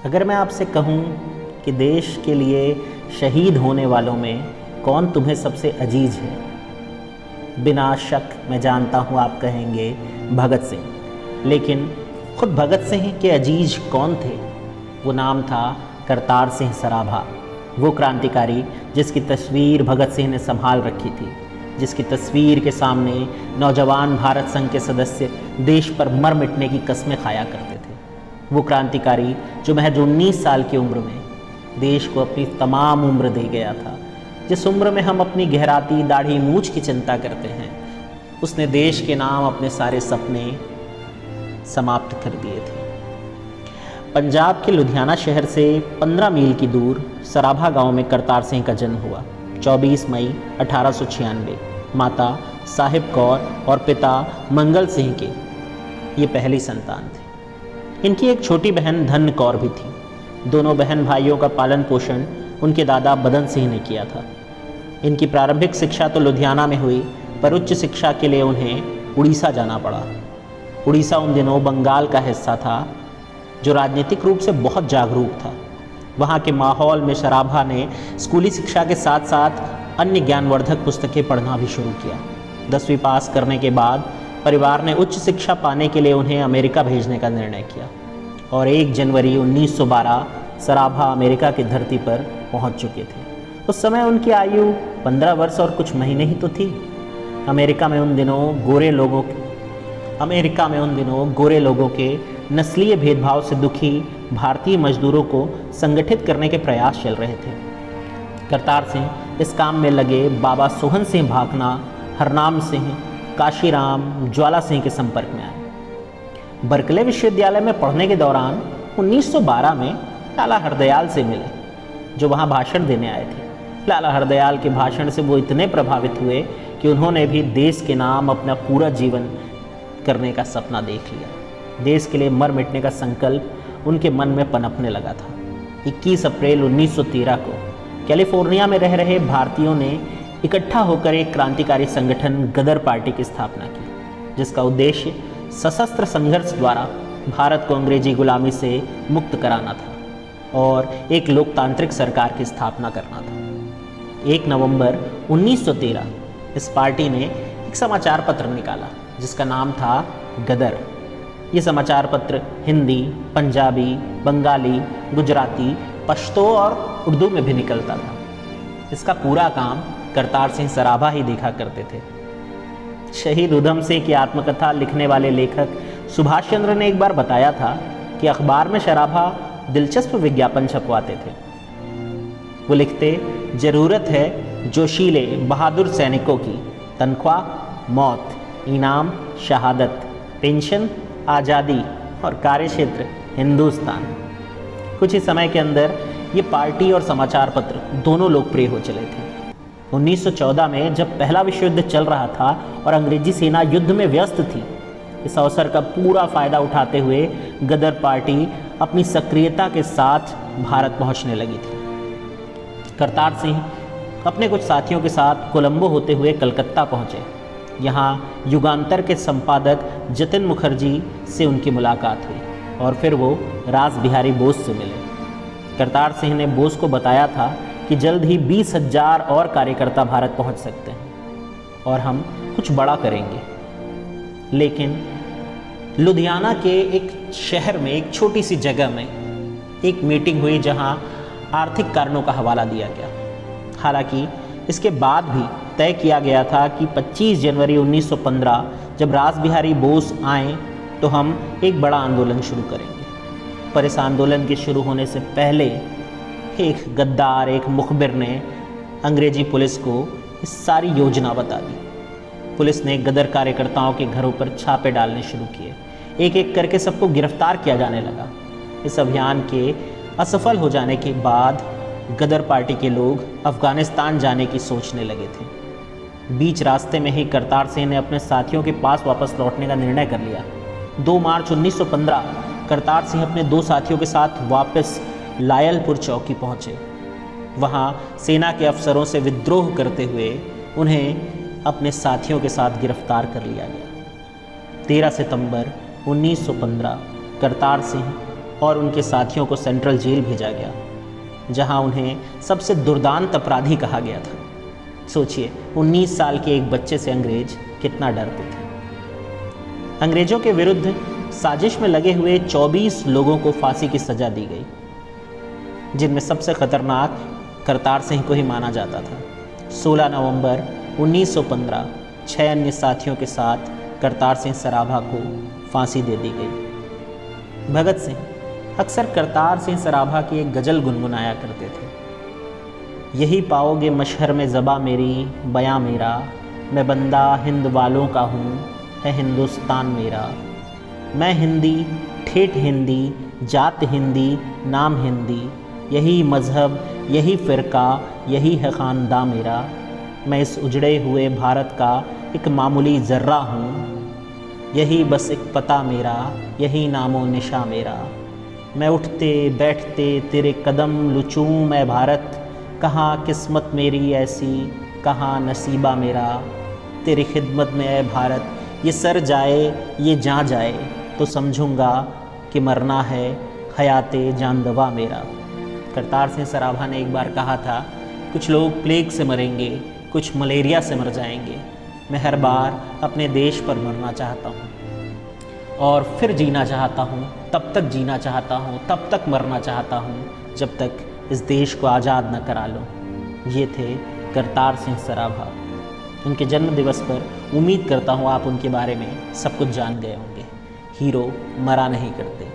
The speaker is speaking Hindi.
अगर मैं आपसे कहूं कि देश के लिए शहीद होने वालों में कौन तुम्हें सबसे अजीज है, बिना शक मैं जानता हूं आप कहेंगे भगत सिंह। लेकिन खुद भगत सिंह के अजीज कौन थे? वो नाम था करतार सिंह सराभा। वो क्रांतिकारी जिसकी तस्वीर भगत सिंह ने संभाल रखी थी, जिसकी तस्वीर के सामने नौजवान भारत संघ के सदस्य देश पर मर मिटने की कस्में खाया करते थे। वो क्रांतिकारी जो महज 19 साल की उम्र में देश को अपनी तमाम उम्र दे गया था। जिस उम्र में हम अपनी गहराती दाढ़ी मूछ की चिंता करते हैं, उसने देश के नाम अपने सारे सपने समाप्त कर दिए थे। पंजाब के लुधियाना शहर से 15 मील की दूर सराभा गांव में करतार सिंह का जन्म हुआ 24 मई 1896। माता साहिब कौर और पिता मंगल सिंह के ये पहली संतान थे। इनकी एक छोटी बहन धन कौर भी थी। दोनों बहन भाइयों का पालन पोषण उनके दादा बदन सिंह ने किया था। इनकी प्रारंभिक शिक्षा तो लुधियाना में हुई, पर उच्च शिक्षा के लिए उन्हें उड़ीसा जाना पड़ा। उड़ीसा उन दिनों बंगाल का हिस्सा था, जो राजनीतिक रूप से बहुत जागरूक था। वहाँ के माहौल में सराभा ने स्कूली शिक्षा के साथ साथ अन्य ज्ञानवर्धक पुस्तकें पढ़ना भी शुरू किया। 10वीं पास करने के बाद परिवार ने उच्च शिक्षा पाने के लिए उन्हें अमेरिका भेजने का निर्णय किया और 1 जनवरी 1912 सराभा अमेरिका की धरती पर पहुंच चुके थे। उस समय उनकी आयु 15 वर्ष और कुछ महीने ही तो थी। अमेरिका में उन दिनों गोरे लोगों के नस्लीय भेदभाव से दुखी भारतीय मजदूरों को संगठित करने के प्रयास चल रहे थे। करतार सिंह इस काम में लगे बाबा सोहन सिंह भाकना, हरनाम सिंह, काशीराम, ज्वाला सिंह के संपर्क में आए। बर्कले विश्वविद्यालय में पढ़ने के दौरान 1912 में लाला हरदयाल से मिले, जो वहाँ भाषण देने आए थे। लाला हरदयाल के भाषण से वो इतने प्रभावित हुए कि उन्होंने भी देश के नाम अपना पूरा जीवन करने का सपना देख लिया। देश के लिए मर मिटने का संकल्प उनके मन में पनपने लगा था। 21 अप्रैल 1913 को कैलिफोर्निया में रह रहे भारतीयों ने इकट्ठा होकर एक क्रांतिकारी संगठन गदर पार्टी की स्थापना की, जिसका उद्देश्य सशस्त्र संघर्ष द्वारा भारत को अंग्रेजी गुलामी से मुक्त कराना था और एक लोकतांत्रिक सरकार की स्थापना करना था। 1 नवंबर 1913 इस पार्टी ने एक समाचार पत्र निकाला जिसका नाम था गदर। ये समाचार पत्र हिंदी, पंजाबी, बंगाली, गुजराती, पश्तो और उर्दू में भी निकलता था। इसका पूरा काम करतार सिंह सराभा ही देखा करते थे। शहीद उधम सिंह की आत्मकथा लिखने वाले लेखक सुभाष चंद्र ने एक बार बताया था कि अखबार में सराभा दिलचस्प विज्ञापन छपवाते थे। वो लिखते, जरूरत है जोशीले बहादुर सैनिकों की, तनख्वाह मौत, इनाम शहादत, पेंशन आज़ादी और कार्यक्षेत्र हिंदुस्तान। कुछ ही समय के अंदर ये पार्टी और समाचार पत्र दोनों लोकप्रिय हो चले थे। 1914 में जब पहला विश्व युद्ध चल रहा था और अंग्रेजी सेना युद्ध में व्यस्त थी, इस अवसर का पूरा फायदा उठाते हुए गदर पार्टी अपनी सक्रियता के साथ भारत पहुंचने लगी थी। करतार सिंह अपने कुछ साथियों के साथ कोलंबो होते हुए कलकत्ता पहुंचे। यहाँ युगांतर के संपादक जतिन मुखर्जी से उनकी मुलाकात हुई और फिर वो रास बिहारी बोस से मिले। करतार सिंह ने बोस को बताया था कि जल्द ही 20,000 और कार्यकर्ता भारत पहुंच सकते हैं और हम कुछ बड़ा करेंगे। लेकिन लुधियाना के एक शहर में, एक छोटी सी जगह में एक मीटिंग हुई जहां आर्थिक कारणों का हवाला दिया गया। हालांकि इसके बाद भी तय किया गया था कि 25 जनवरी 1915 जब रास बिहारी बोस आए तो हम एक बड़ा आंदोलन शुरू करेंगे। पर इस आंदोलन के शुरू होने से पहले एक गद्दार, एक मुखबिर ने अंग्रेजी पुलिस को इस सारी योजना बता दी। पुलिस ने गदर कार्यकर्ताओं के घरों पर छापे डालने शुरू किए। एक एक करके सबको गिरफ्तार किया जाने लगा। इस अभियान के असफल हो जाने के बाद गदर पार्टी के लोग अफगानिस्तान जाने की सोचने लगे थे। बीच रास्ते में ही करतार सिंह ने अपने साथियों के पास वापस लौटने का निर्णय कर लिया। 2 मार्च 1915 करतार सिंह अपने 2 साथियों के साथ वापस लायलपुर चौकी पहुँचे। वहाँ सेना के अफसरों से विद्रोह करते हुए उन्हें अपने साथियों के साथ गिरफ्तार कर लिया गया। 13 सितंबर 1915 करतार सिंह और उनके साथियों को सेंट्रल जेल भेजा गया, जहां उन्हें सबसे दुर्दांत अपराधी कहा गया था। सोचिए, 19 साल के एक बच्चे से अंग्रेज कितना डरते थे। अंग्रेजों के विरुद्ध साजिश में लगे हुए 24 लोगों को फांसी की सज़ा दी गई, जिनमें सबसे खतरनाक करतार सिंह को ही माना जाता था। 16 नवंबर 1915 6 अन्य साथियों के साथ करतार सिंह सराभा को फांसी दे दी गई। भगत सिंह अक्सर करतार सिंह सराभा की एक गज़ल गुनगुनाया करते थे। यही पाओगे मशहर में ज़बा मेरी, बयां मेरा, मैं बंदा हिंद वालों का हूँ, है हिंदुस्तान मेरा। मैं हिंदी, ठेठ हिंदी, जात हिंदी, नाम हिंदी, यही मज़हब, यही फ़िरका, यही है ख़ानदां मेरा। मैं इस उजड़े हुए भारत का एक मामूली ज़र्रा हूँ, यही बस एक पता मेरा, यही नामो निशा मेरा। मैं उठते बैठते तेरे कदम लुचूं मैं भारत, कहाँ किस्मत मेरी ऐसी, कहाँ नसीबा मेरा। तेरी खिदमत में है भारत, ये सर जाए ये जान जाए, तो समझूंगा कि मरना है हयाते जानदवा मेरा। करतार सिंह सराभा ने एक बार कहा था, कुछ लोग प्लेग से मरेंगे, कुछ मलेरिया से मर जाएंगे। मैं हर बार अपने देश पर मरना चाहता हूँ और फिर जीना चाहता हूँ, तब तक जीना चाहता हूँ, तब तक मरना चाहता हूँ जब तक इस देश को आज़ाद न करा लूँ। ये थे करतार सिंह सराभा। उनके जन्म दिवस पर उम्मीद करता हूँ आप उनके बारे में सब कुछ जान गए होंगे। हीरो मरा नहीं करते।